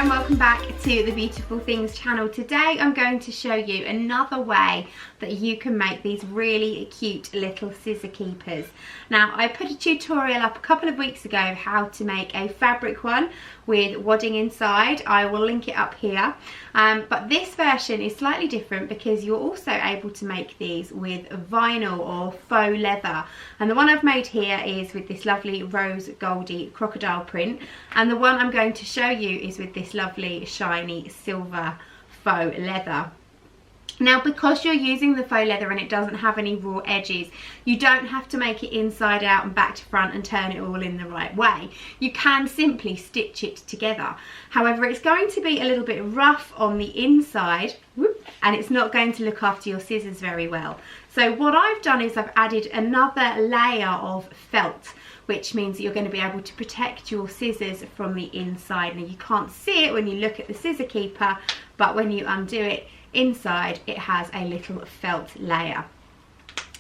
and welcome back to the Beautiful Things channel. Today I'm going to show you another way that you can make these really cute little scissor keepers. Now, I put a tutorial up a couple of weeks ago of how to make a fabric one with wadding inside. I will link it up here, but this version is slightly different because you're also able to make these with vinyl or faux leather, and the one I've made here is with this lovely rose goldy crocodile print, and the one I'm going to show you is with this lovely shiny silver faux leather. Now, because you're using the faux leather and it doesn't have any raw edges, you don't have to make it inside out and back to front and turn it all in the right way. You can simply stitch it together. However, it's going to be a little bit rough on the inside, and it's not going to look after your scissors very well. So what I've done is I've added another layer of felt, which means that you're going to be able to protect your scissors from the inside. Now, you can't see it when you look at the scissor keeper, but when you undo it, inside it has a little felt layer.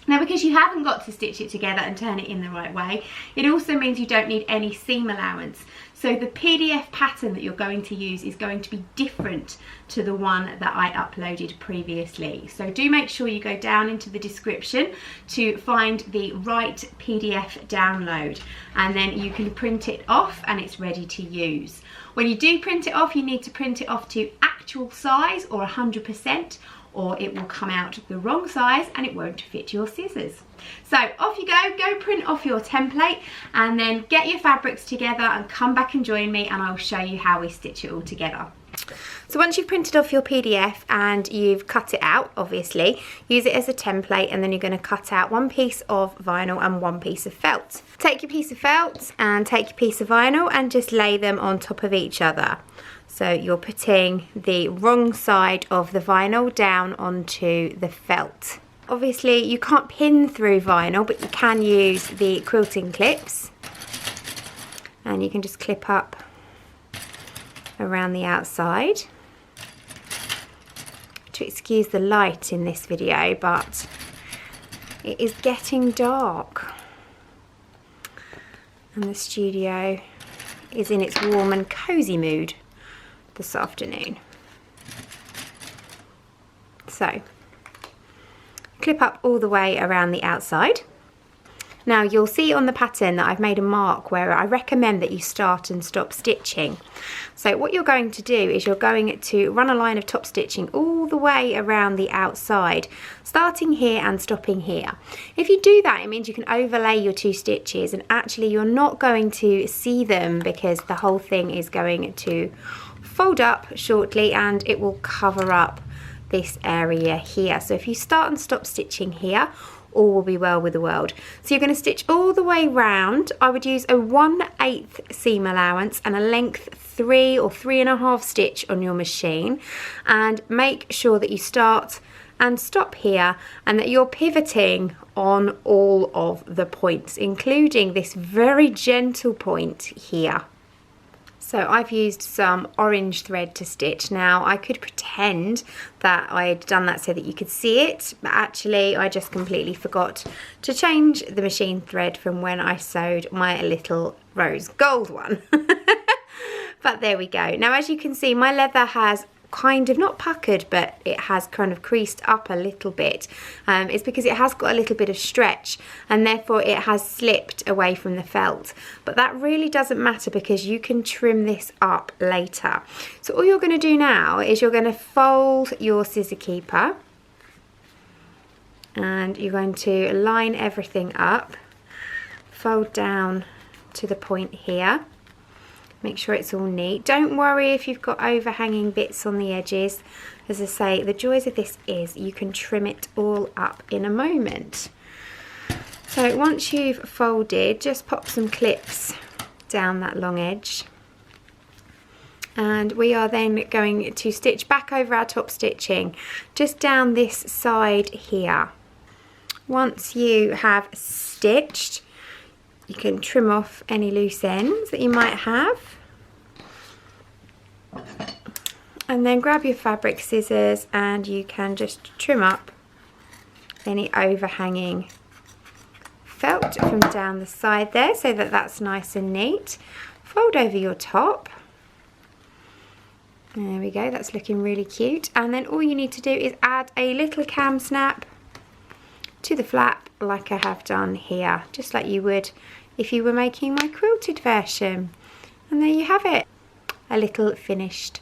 Now, because you haven't got to stitch it together and turn it in the right way, it also means you don't need any seam allowance. So the PDF pattern that you're going to use is going to be different to the one that I uploaded previously. So do make sure you go down into the description to find the right PDF download, and then you can print it off and it's ready to use. When you do print it off, you need to print it off to actual size or 100%, or it will come out the wrong size and it won't fit your scissors. So off you go print off your template, and then get your fabrics together and come back and join me and I'll show you how we stitch it all together. So once you've printed off your PDF and you've cut it out, obviously, use it as a template, and then you're going to cut out one piece of vinyl and one piece of felt. Take your piece of felt and take your piece of vinyl and just lay them on top of each other. So you're putting the wrong side of the vinyl down onto the felt. Obviously you can't pin through vinyl, but you can use the quilting clips, and you can just clip up around the outside. To excuse the light in this video, but it is getting dark and the studio is in its warm and cozy mood this afternoon. So clip up all the way around the outside. Now, you'll see on the pattern that I've made a mark where I recommend that you start and stop stitching. So what you're going to do is you're going to run a line of top stitching all the way around the outside, starting here and stopping here. If you do that, it means you can overlay your two stitches, and actually you're not going to see them because the whole thing is going to fold up shortly and it will cover up this area here. So if you start and stop stitching here, all will be well with the world. So you're going to stitch all the way round. I would use a 1/8 seam allowance and a length 3 or 3.5 stitch on your machine, and make sure that you start and stop here and that you're pivoting on all of the points, including this very gentle point here. So I've used some orange thread to stitch. Now, I could pretend that I'd done that so that you could see it, but actually I just completely forgot to change the machine thread from when I sewed my little rose gold one. But there we go. Now, as you can see, my leather has kind of not puckered, but it has kind of creased up a little bit. It's because it has got a little bit of stretch, and therefore it has slipped away from the felt, but that really doesn't matter because you can trim this up later. So all you're going to do now is you're going to fold your scissor keeper, and you're going to line everything up, fold down to the point here. Make sure it's all neat. Don't worry if you've got overhanging bits on the edges. As I say, the joys of this is you can trim it all up in a moment. So once you've folded, just pop some clips down that long edge. And we are then going to stitch back over our top stitching, just down this side here. Once you have stitched, you can trim off any loose ends that you might have. And then grab your fabric scissors and you can just trim up any overhanging felt from down the side there so that that's nice and neat. Fold over your top There we go, that's looking really cute. And then all you need to do is add a little cam snap to the flap like I have done here, just like you would if you were making my quilted version. And there you have it, a little finished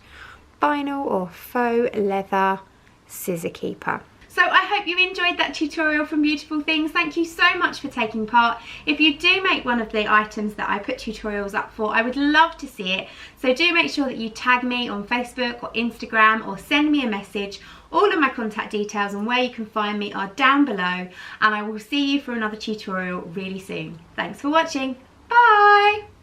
vinyl or faux leather scissor keeper. So I hope you enjoyed that tutorial from Beautiful Things. Thank you so much for taking part. If you do make one of the items that I put tutorials up for, I would love to see it. So do make sure that you tag me on Facebook or Instagram or send me a message. All of my contact details and where you can find me are down below, and I will see you for another tutorial really soon. Thanks for watching. Bye!